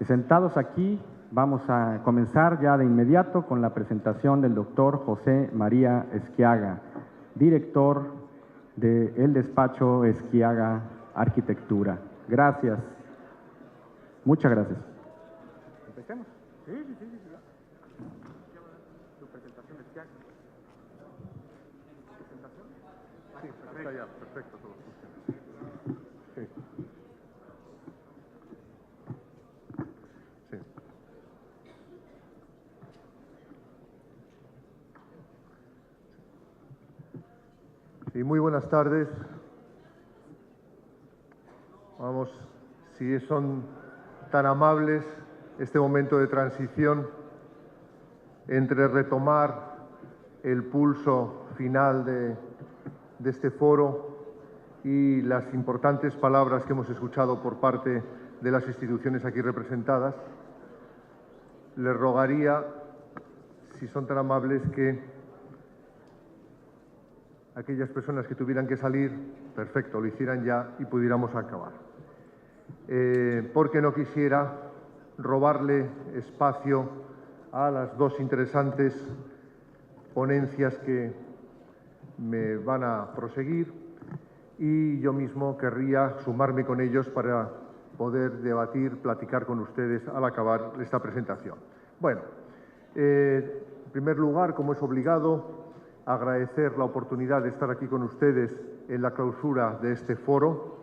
Sentados aquí, vamos a comenzar ya de inmediato con la presentación del doctor José María Esquiaga, director del despacho Esquiaga Arquitectura. Gracias. Muchas gracias. Empecemos. Sí. Tu presentación, Esquiaga. ¿Presentación? Sí, está ya, perfecto, todo funciona. Sí. Sí. Sí, muy buenas tardes. Vamos, si son tan amables, este momento de transición entre retomar el pulso final de este foro y las importantes palabras que hemos escuchado por parte de las instituciones aquí representadas, les rogaría, si son tan amables, que aquellas personas que tuvieran que salir, perfecto, lo hicieran ya y pudiéramos acabar. Porque no quisiera robarle espacio a las dos interesantes ponencias que me van a proseguir y yo mismo querría sumarme con ellos para poder debatir, platicar con ustedes al acabar esta presentación. Bueno, en primer lugar, como es obligado, agradecer la oportunidad de estar aquí con ustedes en la clausura de este foro.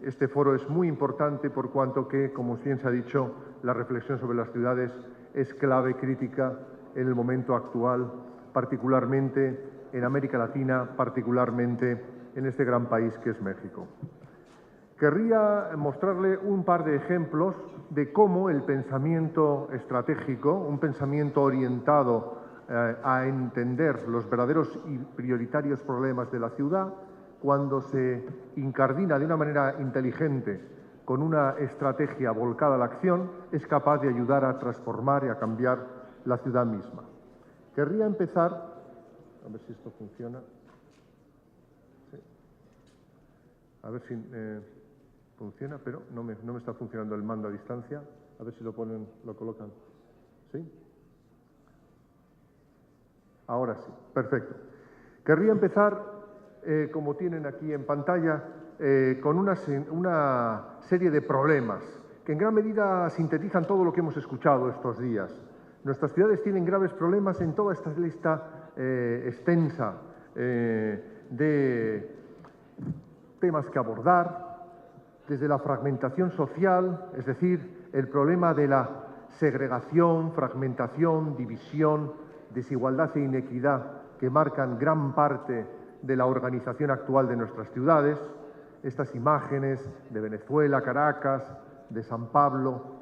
Este foro es muy importante por cuanto que, como bien se ha dicho, la reflexión sobre las ciudades es clave crítica en el momento actual, particularmente en América Latina, particularmente en este gran país que es México. Querría mostrarle un par de ejemplos de cómo el pensamiento estratégico, un pensamiento orientado a entender los verdaderos y prioritarios problemas de la ciudad, cuando se incardina de una manera inteligente con una estrategia volcada a la acción, es capaz de ayudar a transformar y a cambiar la ciudad misma. Querría empezar, a ver si esto funciona. Sí. A ver si funciona, pero no me está funcionando el mando a distancia. A ver si lo colocan. ¿Sí? Ahora sí, perfecto. Querría empezar, como tienen aquí en pantalla, con una serie de problemas que en gran medida sintetizan todo lo que hemos escuchado estos días. Nuestras ciudades tienen graves problemas en toda esta lista extensa de temas que abordar, desde la fragmentación social, es decir, el problema de la segregación, fragmentación, división, desigualdad e inequidad que marcan gran parte de la organización actual de nuestras ciudades, estas imágenes de Venezuela, Caracas, de San Pablo,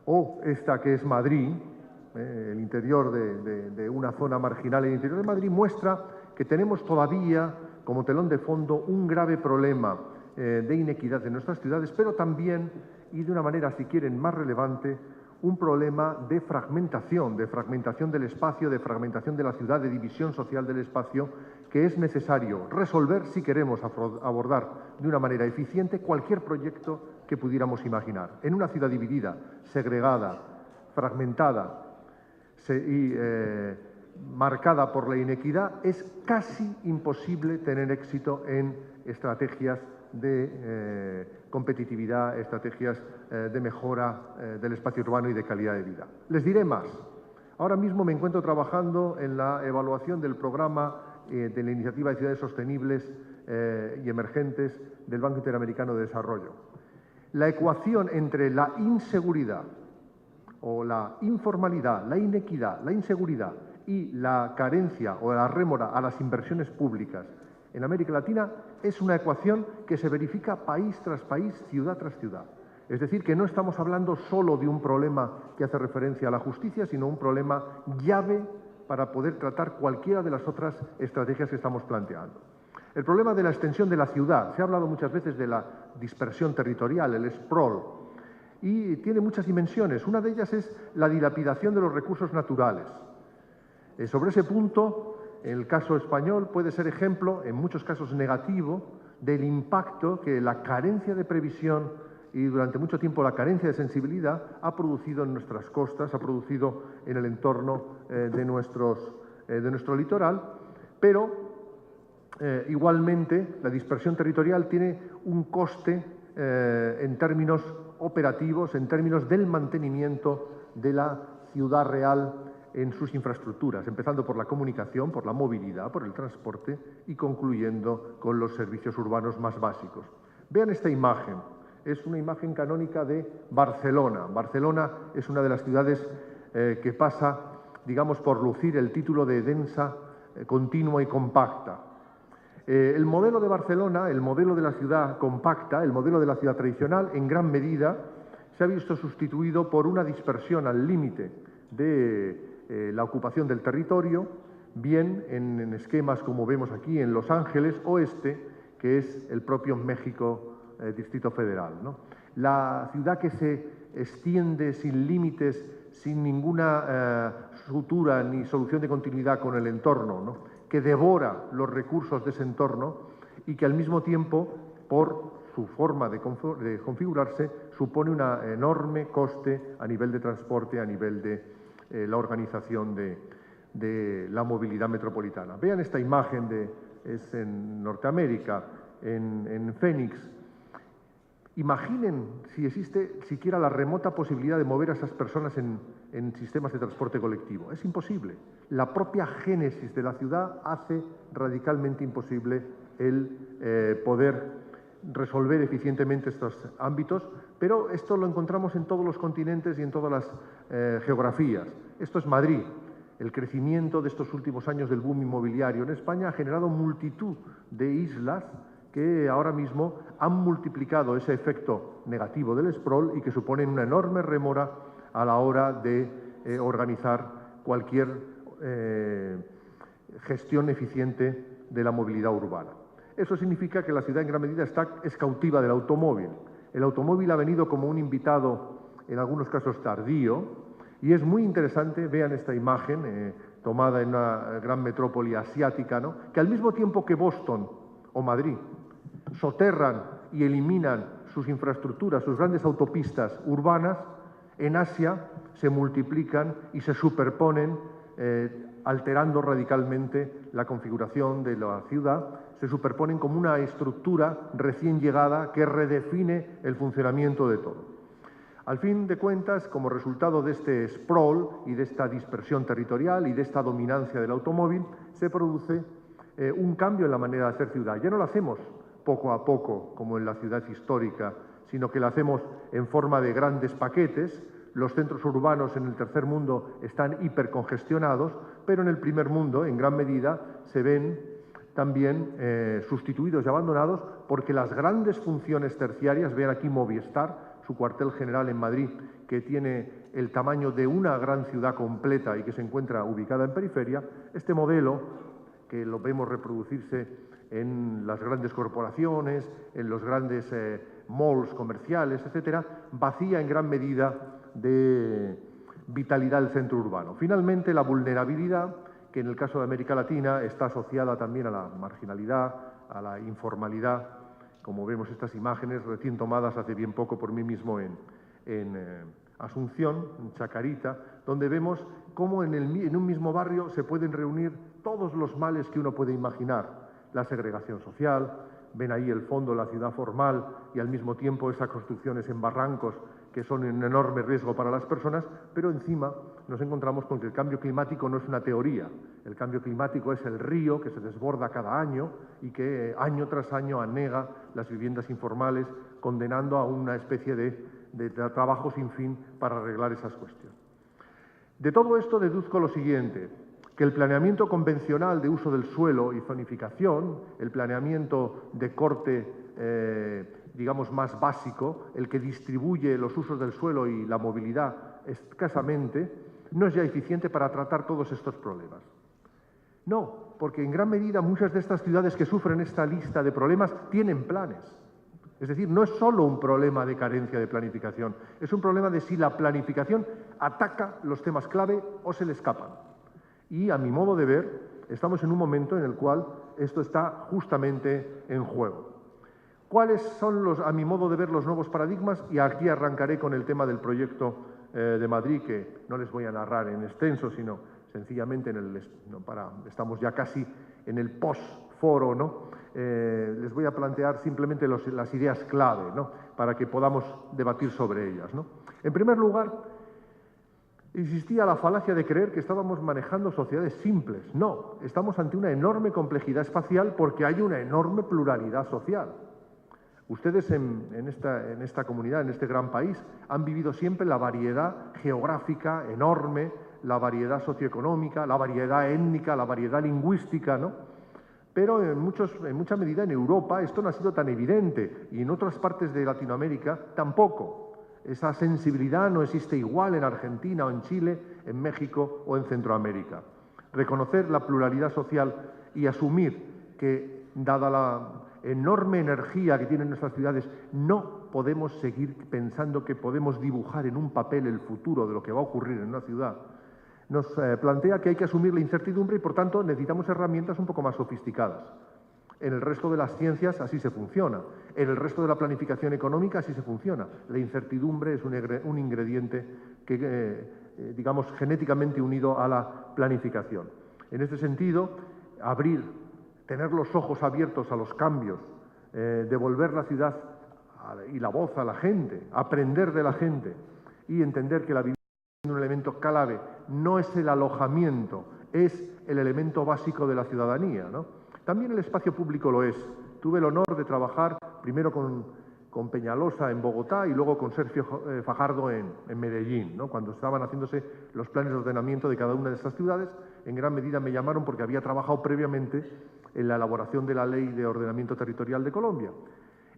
o esta que es Madrid, el interior de una zona marginal en el interior de Madrid, muestra que tenemos todavía como telón de fondo un grave problema de inequidad en nuestras ciudades, pero también, y de una manera, si quieren, más relevante, un problema de fragmentación del espacio, de fragmentación de la ciudad, de división social del espacio, que es necesario resolver si queremos abordar de una manera eficiente cualquier proyecto que pudiéramos imaginar. En una ciudad dividida, segregada, fragmentada y marcada por la inequidad, es casi imposible tener éxito en estrategias de competitividad, estrategias de mejora del espacio urbano y de calidad de vida. Les diré más. Ahora mismo me encuentro trabajando en la evaluación del programa de la Iniciativa de Ciudades Sostenibles y Emergentes del Banco Interamericano de Desarrollo. La ecuación entre la inseguridad o la informalidad, la inequidad, la inseguridad y la carencia o la rémora a las inversiones públicas en América Latina es una ecuación que se verifica país tras país, ciudad tras ciudad. Es decir, que no estamos hablando solo de un problema que hace referencia a la justicia, sino un problema llave para poder tratar cualquiera de las otras estrategias que estamos planteando. El problema de la extensión de la ciudad. Se ha hablado muchas veces de la dispersión territorial, el sprawl, y tiene muchas dimensiones. Una de ellas es la dilapidación de los recursos naturales. Sobre ese punto, el caso español puede ser ejemplo, en muchos casos negativo, del impacto que la carencia de previsión y durante mucho tiempo la carencia de sensibilidad ha producido en nuestras costas, ha producido en el entorno de nuestro litoral, pero igualmente la dispersión territorial tiene un coste en términos operativos, en términos del mantenimiento de la ciudad real en sus infraestructuras, empezando por la comunicación, por la movilidad, por el transporte y concluyendo con los servicios urbanos más básicos. Vean esta imagen, es una imagen canónica de Barcelona. Barcelona es una de las ciudades que pasa, digamos, por lucir el título de densa, continua y compacta. El modelo de Barcelona, el modelo de la ciudad compacta, el modelo de la ciudad tradicional, en gran medida se ha visto sustituido por una dispersión al límite de la ocupación del territorio, bien en esquemas como vemos aquí en Los Ángeles Oeste, que es el propio México Distrito Federal, ¿no? La ciudad que se extiende sin límites, sin ninguna sutura ni solución de continuidad con el entorno, ¿no? Que devora los recursos de ese entorno y que al mismo tiempo, por su forma de configurarse, supone un enorme coste a nivel de transporte, a nivel de la organización de la movilidad metropolitana. Vean esta imagen, es en Norteamérica, en Phoenix. Imaginen si existe siquiera la remota posibilidad de mover a esas personas en sistemas de transporte colectivo. Es imposible. La propia génesis de la ciudad hace radicalmente imposible el poder resolver eficientemente estos ámbitos, pero esto lo encontramos en todos los continentes y en todas las geografías. Esto es Madrid. El crecimiento de estos últimos años del boom inmobiliario en España ha generado multitud de islas que ahora mismo han multiplicado ese efecto negativo del sprawl y que suponen una enorme rémora a la hora de organizar cualquier gestión eficiente de la movilidad urbana. Eso significa que la ciudad en gran medida es cautiva del automóvil. El automóvil ha venido como un invitado, en algunos casos tardío, y es muy interesante, vean esta imagen tomada en una gran metrópoli asiática, ¿no? Que al mismo tiempo que Boston o Madrid soterran y eliminan sus infraestructuras, sus grandes autopistas urbanas, en Asia se multiplican y se superponen, alterando radicalmente la configuración de la ciudad, se superponen como una estructura recién llegada que redefine el funcionamiento de todo. Al fin de cuentas, como resultado de este sprawl y de esta dispersión territorial y de esta dominancia del automóvil, se produce un cambio en la manera de hacer ciudad. Ya no lo hacemos poco a poco, como en la ciudad histórica, sino que lo hacemos en forma de grandes paquetes. Los centros urbanos en el tercer mundo están hipercongestionados, pero en el primer mundo, en gran medida, se ven también sustituidos y abandonados porque las grandes funciones terciarias, vean aquí Movistar, su cuartel general en Madrid, que tiene el tamaño de una gran ciudad completa y que se encuentra ubicada en periferia, este modelo, que lo vemos reproducirse en las grandes corporaciones, en los grandes malls comerciales, etcétera, vacía en gran medida de vitalidad del centro urbano. Finalmente, la vulnerabilidad, que en el caso de América Latina está asociada también a la marginalidad, a la informalidad, como vemos estas imágenes recién tomadas hace bien poco por mí mismo en Asunción, en Chacarita, donde vemos cómo en un mismo barrio se pueden reunir todos los males que uno puede imaginar. La segregación social, ven ahí el fondo, la ciudad formal y al mismo tiempo esas construcciones en barrancos que son un enorme riesgo para las personas, pero encima nos encontramos con que el cambio climático no es una teoría. El cambio climático es el río que se desborda cada año y que año tras año anega las viviendas informales, condenando a una especie de trabajo sin fin para arreglar esas cuestiones. De todo esto deduzco lo siguiente, que el planeamiento convencional de uso del suelo y zonificación, el planeamiento de corte, digamos, más básico, el que distribuye los usos del suelo y la movilidad escasamente, no es ya eficiente para tratar todos estos problemas. No, porque en gran medida muchas de estas ciudades que sufren esta lista de problemas tienen planes. Es decir, no es solo un problema de carencia de planificación, es un problema de si la planificación ataca los temas clave o se le escapan. Y, a mi modo de ver, estamos en un momento en el cual esto está justamente en juego. ¿Cuáles son, a mi modo de ver, los nuevos paradigmas? Y aquí arrancaré con el tema del proyecto de Madrid, que no les voy a narrar en extenso, sino sencillamente estamos ya casi en el post-foro, ¿no? Les voy a plantear simplemente las ideas clave, ¿no? Para que podamos debatir sobre ellas, ¿no? En primer lugar, existía la falacia de creer que estábamos manejando sociedades simples. No, estamos ante una enorme complejidad espacial porque hay una enorme pluralidad social. Ustedes en esta comunidad, en este gran país, han vivido siempre la variedad geográfica enorme, la variedad socioeconómica, la variedad étnica, la variedad lingüística, ¿no? Pero en mucha medida en Europa esto no ha sido tan evidente y en otras partes de Latinoamérica tampoco. Esa sensibilidad no existe igual en Argentina o en Chile, en México o en Centroamérica. Reconocer la pluralidad social y asumir que, dada la enorme energía que tienen nuestras ciudades, no podemos seguir pensando que podemos dibujar en un papel el futuro de lo que va a ocurrir en una ciudad. Nos plantea que hay que asumir la incertidumbre y, por tanto, necesitamos herramientas un poco más sofisticadas. En el resto de las ciencias así se funciona. En el resto de la planificación económica así se funciona. La incertidumbre es un ingrediente que, digamos, genéticamente unido a la planificación. En este sentido, tener los ojos abiertos a los cambios, devolver la ciudad y la voz a la gente, aprender de la gente y entender que la vivienda es un elemento clave, no es el alojamiento, es el elemento básico de la ciudadanía, ¿no? También el espacio público lo es. Tuve el honor de trabajar primero con Peñalosa en Bogotá y luego con Sergio Fajardo en Medellín, ¿no? Cuando estaban haciéndose los planes de ordenamiento de cada una de estas ciudades. En gran medida me llamaron porque había trabajado previamente en la elaboración de la Ley de Ordenamiento Territorial de Colombia.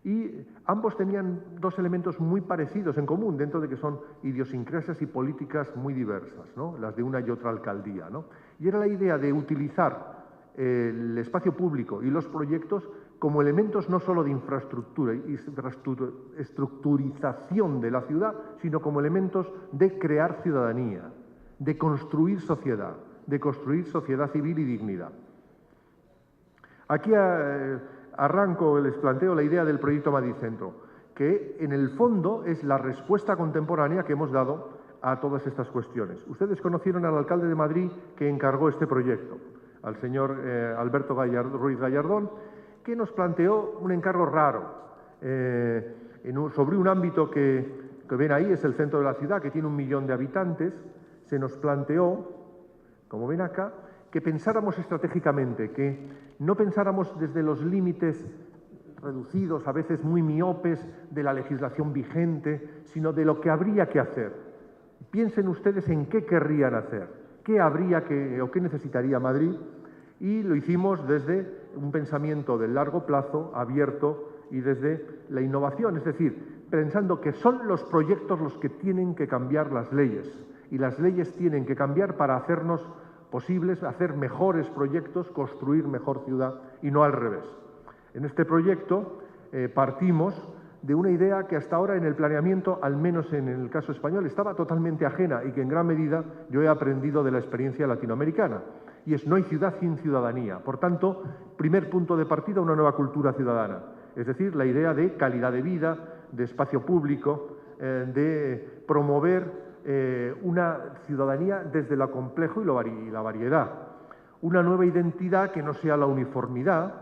Y ambos tenían dos elementos muy parecidos en común, dentro de que son idiosincrasias y políticas muy diversas, ¿no? Las de una y otra alcaldía, ¿no? Y era la idea de utilizar el espacio público y los proyectos como elementos no solo de infraestructura y estructurización de la ciudad, sino como elementos de crear ciudadanía, de construir sociedad civil y dignidad. Aquí arranco, les planteo la idea del proyecto Madrid Centro, que en el fondo es la respuesta contemporánea que hemos dado a todas estas cuestiones. Ustedes conocieron al alcalde de Madrid que encargó este proyecto, al señor Alberto Ruiz Gallardón, que nos planteó un encargo raro sobre un ámbito que ven ahí, es el centro de la ciudad, que tiene 1 millón de habitantes. Se nos planteó, como ven acá, que pensáramos estratégicamente, que no pensáramos desde los límites reducidos, a veces muy miopes, de la legislación vigente, sino de lo que habría que hacer. Piensen ustedes en qué querrían hacer, qué habría que o qué necesitaría Madrid, y lo hicimos desde un pensamiento de largo plazo, abierto, y desde la innovación, es decir, pensando que son los proyectos los que tienen que cambiar las leyes, y las leyes tienen que cambiar para hacernos posibles, hacer mejores proyectos, construir mejor ciudad, y no al revés. En este proyecto partimos de una idea que hasta ahora en el planeamiento, al menos en el caso español, estaba totalmente ajena y que en gran medida yo he aprendido de la experiencia latinoamericana, y es: no hay ciudad sin ciudadanía. Por tanto, primer punto de partida, una nueva cultura ciudadana, es decir, la idea de calidad de vida, de espacio público, de promover una ciudadanía desde lo complejo y la variedad. Una nueva identidad que no sea la uniformidad,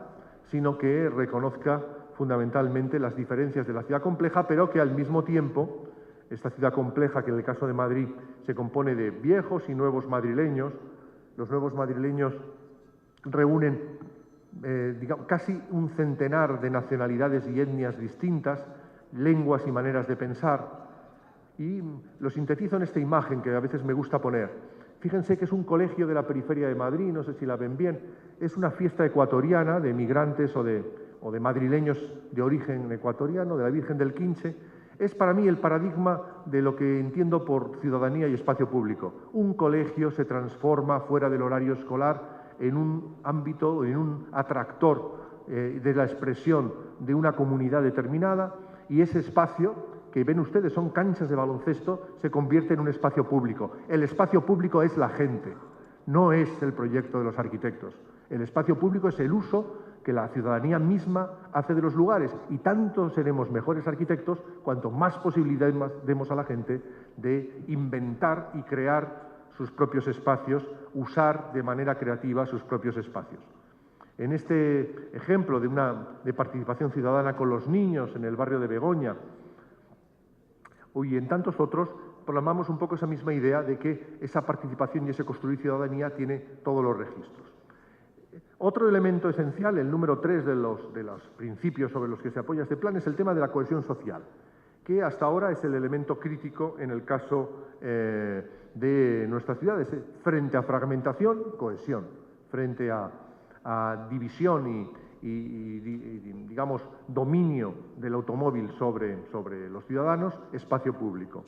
sino que reconozca fundamentalmente las diferencias de la ciudad compleja, pero que al mismo tiempo, esta ciudad compleja, que en el caso de Madrid se compone de viejos y nuevos madrileños, los nuevos madrileños reúnen digamos, casi un centenar de nacionalidades y etnias distintas, lenguas y maneras de pensar. Y lo sintetizo en esta imagen que a veces me gusta poner. Fíjense que es un colegio de la periferia de Madrid, no sé si la ven bien, es una fiesta ecuatoriana de migrantes o de madrileños de origen ecuatoriano, de la Virgen del Quinche. Es para mí el paradigma de lo que entiendo por ciudadanía y espacio público. Un colegio se transforma fuera del horario escolar en un ámbito, en un atractor de la expresión de una comunidad determinada, y ese espacio que ven ustedes son canchas de baloncesto, se convierte en un espacio público. El espacio público es la gente, no es el proyecto de los arquitectos. El espacio público es el uso que la ciudadanía misma hace de los lugares, y tanto seremos mejores arquitectos cuanto más posibilidades demos a la gente de inventar y crear sus propios espacios, usar de manera creativa sus propios espacios. En este ejemplo de participación ciudadana con los niños en el barrio de Begoña, y en tantos otros, plasmamos un poco esa misma idea de que esa participación y ese construir ciudadanía tiene todos los registros. Otro elemento esencial, el número 3 de los principios sobre los que se apoya este plan, es el tema de la cohesión social, que hasta ahora es el elemento crítico en el caso de nuestras ciudades. Frente a fragmentación, cohesión. Frente a división y digamos, dominio del automóvil sobre los ciudadanos, espacio público.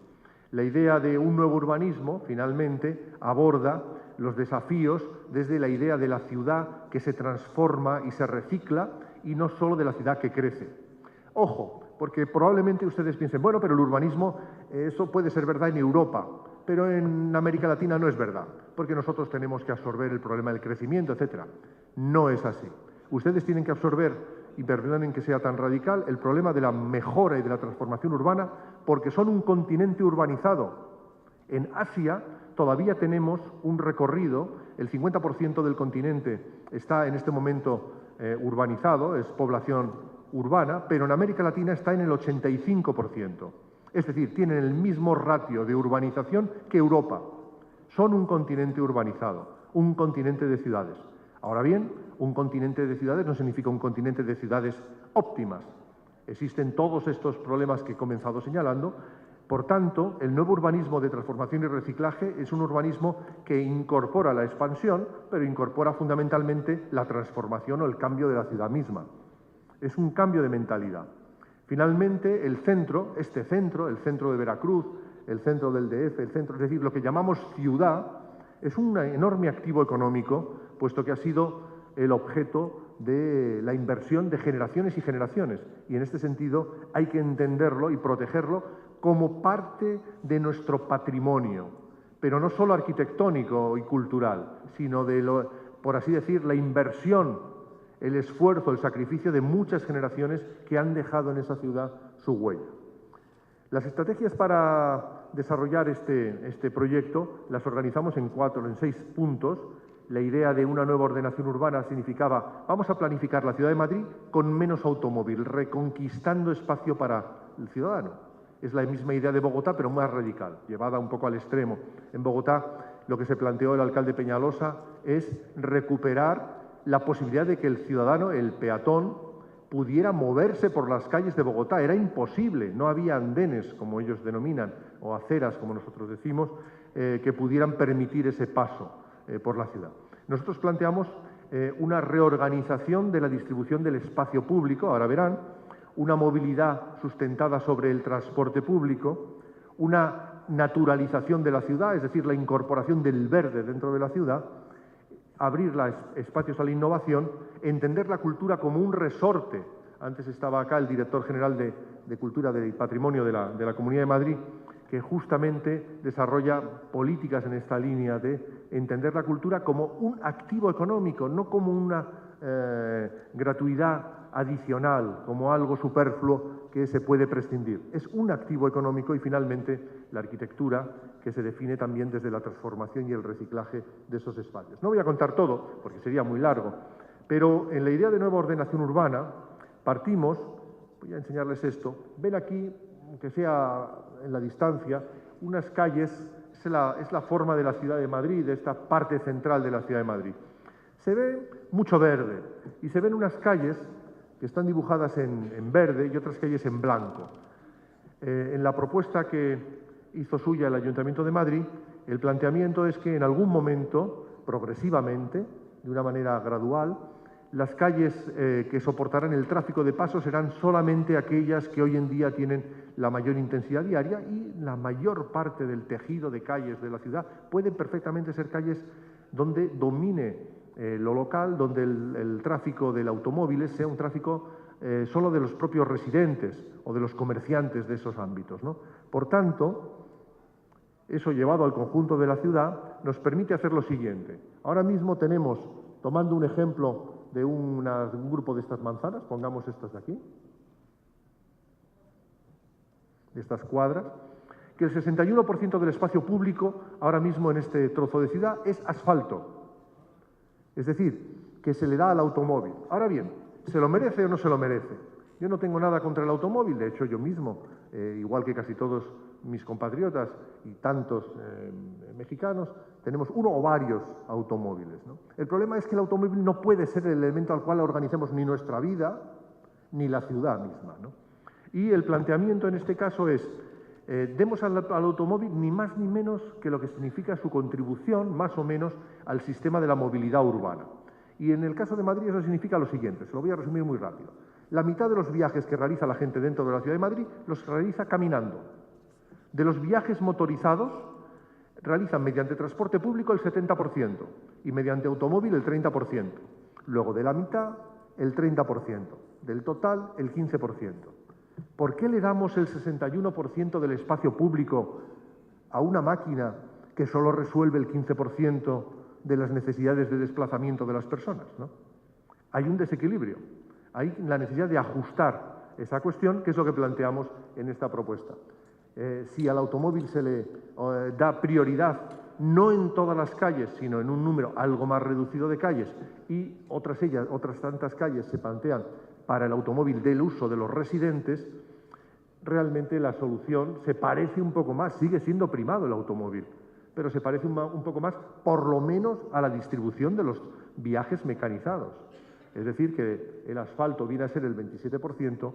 La idea de un nuevo urbanismo, finalmente, aborda los desafíos desde la idea de la ciudad que se transforma y se recicla, y no solo de la ciudad que crece. Ojo, porque probablemente ustedes piensen, bueno, pero el urbanismo, eso puede ser verdad en Europa, pero en América Latina no es verdad, porque nosotros tenemos que absorber el problema del crecimiento, etc. No es así. Ustedes tienen que absorber, y perdonen que sea tan radical, el problema de la mejora y de la transformación urbana, porque son un continente urbanizado. En Asia todavía tenemos un recorrido, el 50% del continente está en este momento urbanizado, es población urbana, pero en América Latina está en el 85%. Es decir, tienen el mismo ratio de urbanización que Europa. Son un continente urbanizado, un continente de ciudades. Ahora bien, un continente de ciudades no significa un continente de ciudades óptimas. Existen todos estos problemas que he comenzado señalando. Por tanto, el nuevo urbanismo de transformación y reciclaje es un urbanismo que incorpora la expansión, pero incorpora fundamentalmente la transformación o el cambio de la ciudad misma. Es un cambio de mentalidad. Finalmente, el centro de Veracruz, el centro del DF, es decir, lo que llamamos ciudad, es un enorme activo económico, puesto que ha sido el objeto de la inversión de generaciones y generaciones. Y en este sentido hay que entenderlo y protegerlo como parte de nuestro patrimonio, pero no solo arquitectónico y cultural, sino de, por así decir, la inversión, el esfuerzo, el sacrificio de muchas generaciones que han dejado en esa ciudad su huella. Las estrategias para desarrollar este proyecto las organizamos en 6 puntos. La idea de una nueva ordenación urbana significaba, vamos a planificar la ciudad de Madrid con menos automóvil, reconquistando espacio para el ciudadano. Es la misma idea de Bogotá, pero más radical, llevada un poco al extremo. En Bogotá, lo que se planteó el alcalde Peñalosa es recuperar la posibilidad de que el ciudadano, el peatón, pudiera moverse por las calles de Bogotá. Era imposible, no había andenes, como ellos denominan, o aceras, como nosotros decimos, que pudieran permitir ese paso por la ciudad. Nosotros planteamos una reorganización de la distribución del espacio público, ahora verán, una movilidad sustentada sobre el transporte público, una naturalización de la ciudad, es decir, la incorporación del verde dentro de la ciudad, abrir espacios a la innovación, entender la cultura como un resorte. Antes estaba acá el director general de Cultura y Patrimonio de la Comunidad de Madrid, que justamente desarrolla políticas en esta línea de entender la cultura como un activo económico, no como una gratuidad adicional, como algo superfluo que se puede prescindir. Es un activo económico y finalmente la arquitectura, que se define también desde la transformación y el reciclaje de esos espacios. No voy a contar todo, porque sería muy largo, pero en la idea de nueva ordenación urbana partimos, voy a enseñarles esto, ven aquí, aunque sea en la distancia, unas calles, es la forma de la ciudad de Madrid, de esta parte central de la ciudad de Madrid. Se ve mucho verde y se ven unas calles que están dibujadas en verde y otras calles en blanco. En la propuesta que hizo suya el Ayuntamiento de Madrid, el planteamiento es que en algún momento, progresivamente, de una manera gradual, las calles que soportarán el tráfico de paso serán solamente aquellas que hoy en día tienen la mayor intensidad diaria, y la mayor parte del tejido de calles de la ciudad pueden perfectamente ser calles donde domine lo local, donde el tráfico del automóvil sea un tráfico solo de los propios residentes o de los comerciantes de esos ámbitos, ¿no? Por tanto, eso llevado al conjunto de la ciudad nos permite hacer lo siguiente. Ahora mismo tenemos, tomando un ejemplo de un grupo de estas manzanas, pongamos estas de aquí, de estas cuadras, que el 61% del espacio público ahora mismo en este trozo de ciudad es asfalto. Es decir, que se le da al automóvil. Ahora bien, ¿se lo merece o no se lo merece? Yo no tengo nada contra el automóvil, de hecho yo mismo, igual que casi todos mis compatriotas y tantos mexicanos, tenemos uno o varios automóviles, ¿no? El problema es que el automóvil no puede ser el elemento al cual organicemos ni nuestra vida ni la ciudad misma, ¿no? Y el planteamiento en este caso es, demos al automóvil ni más ni menos que lo que significa su contribución, más o menos, al sistema de la movilidad urbana. Y en el caso de Madrid eso significa lo siguiente, se lo voy a resumir muy rápido. La mitad de los viajes que realiza la gente dentro de la ciudad de Madrid los realiza caminando. De los viajes motorizados, realizan mediante transporte público el 70% y mediante automóvil el 30%. Luego de la mitad, el 30%. Del total, el 15%. ¿Por qué le damos el 61% del espacio público a una máquina que solo resuelve el 15% de las necesidades de desplazamiento de las personas, ¿no? Hay un desequilibrio, hay la necesidad de ajustar esa cuestión, que es lo que planteamos en esta propuesta. Si al automóvil se le da prioridad, no en todas las calles, sino en un número algo más reducido de calles, y otras tantas calles se plantean para el automóvil del uso de los residentes, realmente la solución se parece un poco más, sigue siendo primado el automóvil, pero se parece un poco más, por lo menos, a la distribución de los viajes mecanizados. Es decir, que el asfalto viene a ser el 27%,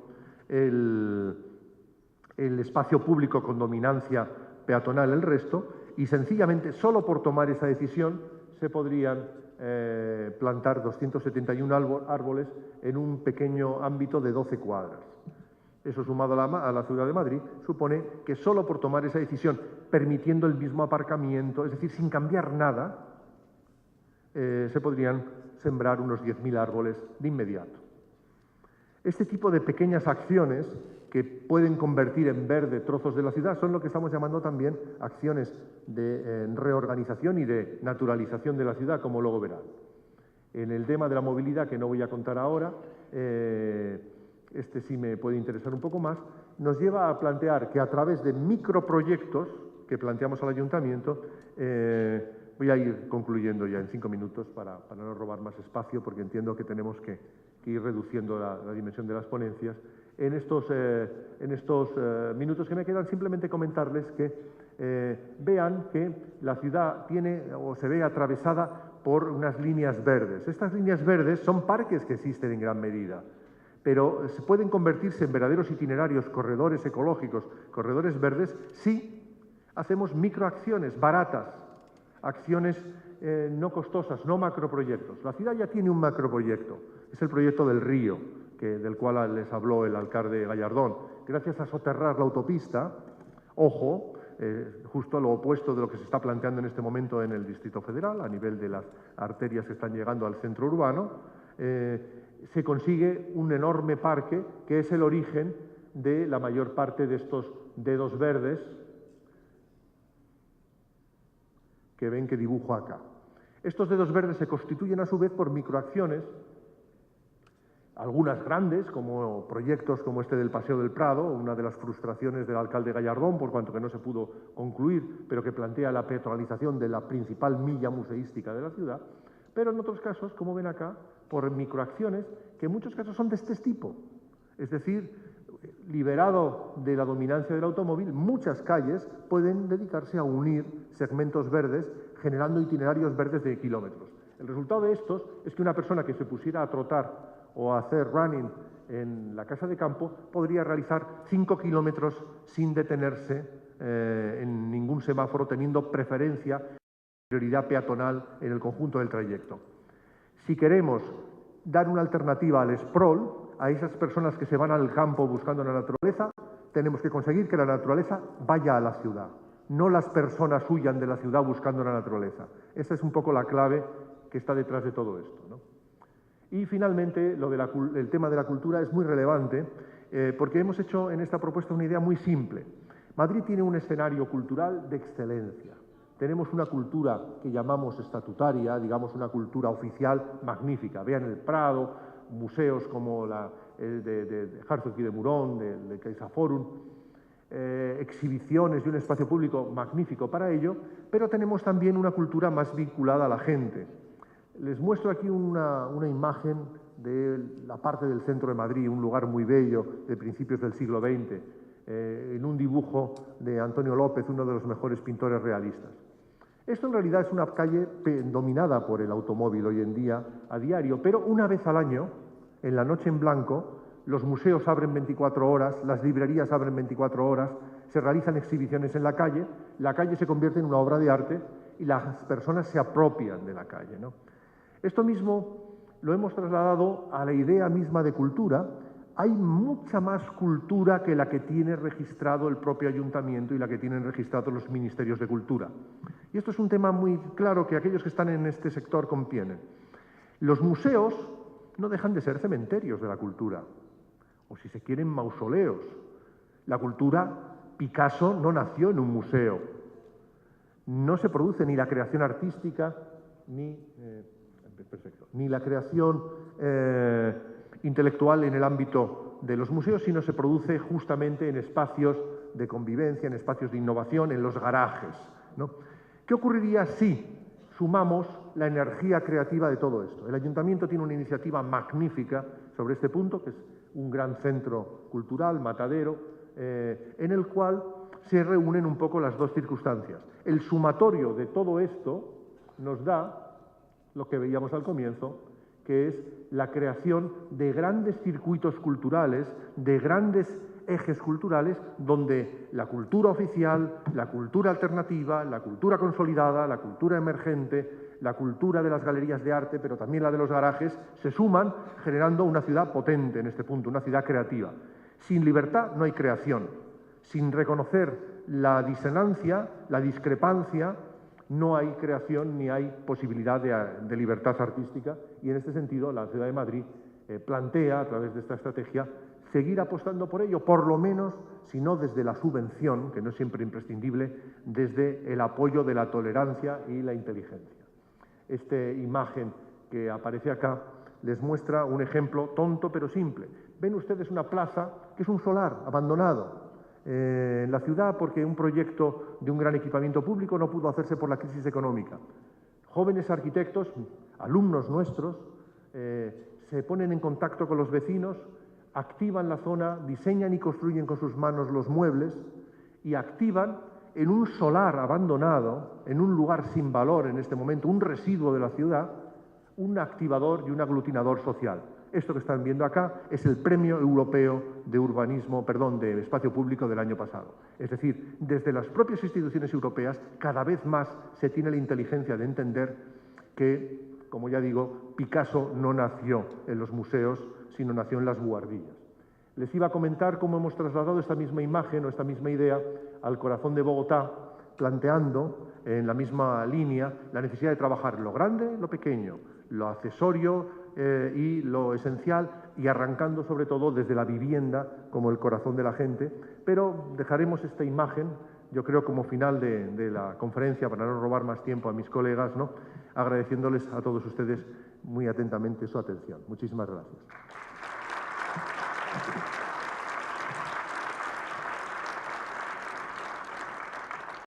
el espacio público con dominancia peatonal el resto, y sencillamente, solo por tomar esa decisión, se podrían plantar 271 árboles en un pequeño ámbito de 12 cuadras. Eso, sumado a la ciudad de Madrid, supone que solo por tomar esa decisión, permitiendo el mismo aparcamiento, es decir, sin cambiar nada, se podrían sembrar unos 10.000 árboles de inmediato. Este tipo de pequeñas acciones que pueden convertir en verde trozos de la ciudad son lo que estamos llamando también acciones de reorganización y de naturalización de la ciudad, como luego verán. En el tema de la movilidad, que no voy a contar ahora, este sí me puede interesar un poco más, nos lleva a plantear que a través de microproyectos que planteamos al ayuntamiento, voy a ir concluyendo ya en 5 minutos para no robar más espacio, porque entiendo que tenemos que ir reduciendo la dimensión de las ponencias. En estos minutos que me quedan, simplemente comentarles que vean que la ciudad tiene o se ve atravesada por unas líneas verdes. Estas líneas verdes son parques que existen en gran medida, pero se pueden convertirse en verdaderos itinerarios, corredores ecológicos, corredores verdes, si hacemos microacciones baratas, acciones no costosas, no macroproyectos. La ciudad ya tiene un macroproyecto, es el proyecto del río, del cual les habló el alcalde Gallardón. Gracias a soterrar la autopista, ojo, justo lo opuesto de lo que se está planteando en este momento en el Distrito Federal, a nivel de las arterias que están llegando al centro urbano, se consigue un enorme parque que es el origen de la mayor parte de estos dedos verdes que ven que dibujo acá. Estos dedos verdes se constituyen a su vez por microacciones, algunas grandes, como proyectos como este del Paseo del Prado, una de las frustraciones del alcalde Gallardón, por cuanto que no se pudo concluir, pero que plantea la peatonalización de la principal milla museística de la ciudad, pero en otros casos, como ven acá, por microacciones que en muchos casos son de este tipo. Es decir, liberado de la dominancia del automóvil, muchas calles pueden dedicarse a unir segmentos verdes, generando itinerarios verdes de kilómetros. El resultado de estos es que una persona que se pusiera a trotar o a hacer running en la casa de campo podría realizar 5 kilómetros sin detenerse en ningún semáforo, teniendo prioridad peatonal en el conjunto del trayecto. Si queremos dar una alternativa al sprawl, a esas personas que se van al campo buscando la naturaleza, tenemos que conseguir que la naturaleza vaya a la ciudad, no las personas huyan de la ciudad buscando la naturaleza. Esa es un poco la clave que está detrás de todo esto, ¿no? Y finalmente, el tema de la cultura es muy relevante porque hemos hecho en esta propuesta una idea muy simple. Madrid tiene un escenario cultural de excelencia, tenemos una cultura que llamamos estatutaria, digamos una cultura oficial magnífica. Vean el Prado, museos como de Herzog y de Meuron, del CaixaForum, exhibiciones y un espacio público magnífico para ello, pero tenemos también una cultura más vinculada a la gente. Les muestro aquí una imagen de la parte del centro de Madrid, un lugar muy bello de principios del siglo XX, en un dibujo de Antonio López, uno de los mejores pintores realistas. Esto en realidad es una calle dominada por el automóvil hoy en día, a diario, pero una vez al año, en la noche en blanco, los museos abren 24 horas, las librerías abren 24 horas, se realizan exhibiciones en la calle se convierte en una obra de arte y las personas se apropian de la calle, ¿no? Esto mismo lo hemos trasladado a la idea misma de cultura. Hay mucha más cultura que la que tiene registrado el propio ayuntamiento y la que tienen registrados los ministerios de cultura. Y esto es un tema muy claro que aquellos que están en este sector comprenden. Los museos no dejan de ser cementerios de la cultura, o si se quieren, mausoleos. La cultura, Picasso no nació en un museo. No se produce ni la creación artística, ni la creación intelectual en el ámbito de los museos, sino se produce justamente en espacios de convivencia, en espacios de innovación, en los garajes, ¿no? ¿Qué ocurriría si sumamos la energía creativa de todo esto? El ayuntamiento tiene una iniciativa magnífica sobre este punto, que es un gran centro cultural, Matadero, en el cual se reúnen un poco las dos circunstancias. El sumatorio de todo esto nos da lo que veíamos al comienzo, que es la creación de grandes circuitos culturales, de grandes ejes culturales, donde la cultura oficial, la cultura alternativa, la cultura consolidada, la cultura emergente, la cultura de las galerías de arte, pero también la de los garajes, se suman generando una ciudad potente en este punto, una ciudad creativa. Sin libertad no hay creación. Sin reconocer la disonancia, la discrepancia, no hay creación ni hay posibilidad de libertad artística, y en este sentido la Ciudad de Madrid plantea, a través de esta estrategia, seguir apostando por ello, por lo menos, si no desde la subvención, que no es siempre imprescindible, desde el apoyo de la tolerancia y la inteligencia. Esta imagen que aparece acá les muestra un ejemplo tonto pero simple. Ven ustedes una plaza que es un solar abandonado en la ciudad porque un proyecto de un gran equipamiento público no pudo hacerse por la crisis económica. Jóvenes arquitectos, alumnos nuestros, se ponen en contacto con los vecinos, activan la zona, diseñan y construyen con sus manos los muebles y activan en un solar abandonado, en un lugar sin valor en este momento, un residuo de la ciudad, un activador y un aglutinador social. Esto que están viendo acá es el Premio Europeo de Urbanismo, de Espacio Público del año pasado. Es decir, desde las propias instituciones europeas cada vez más se tiene la inteligencia de entender que, como ya digo, Picasso no nació en los museos, sino nació en las buhardillas. Les iba a comentar cómo hemos trasladado esta misma imagen o esta misma idea al corazón de Bogotá, planteando en la misma línea la necesidad de trabajar lo grande, lo pequeño, lo accesorio y lo esencial, y arrancando sobre todo desde la vivienda como el corazón de la gente. Pero dejaremos esta imagen, yo creo, como final de la conferencia, para no robar más tiempo a mis colegas, ¿no?, agradeciéndoles a todos ustedes muy atentamente su atención. Muchísimas gracias.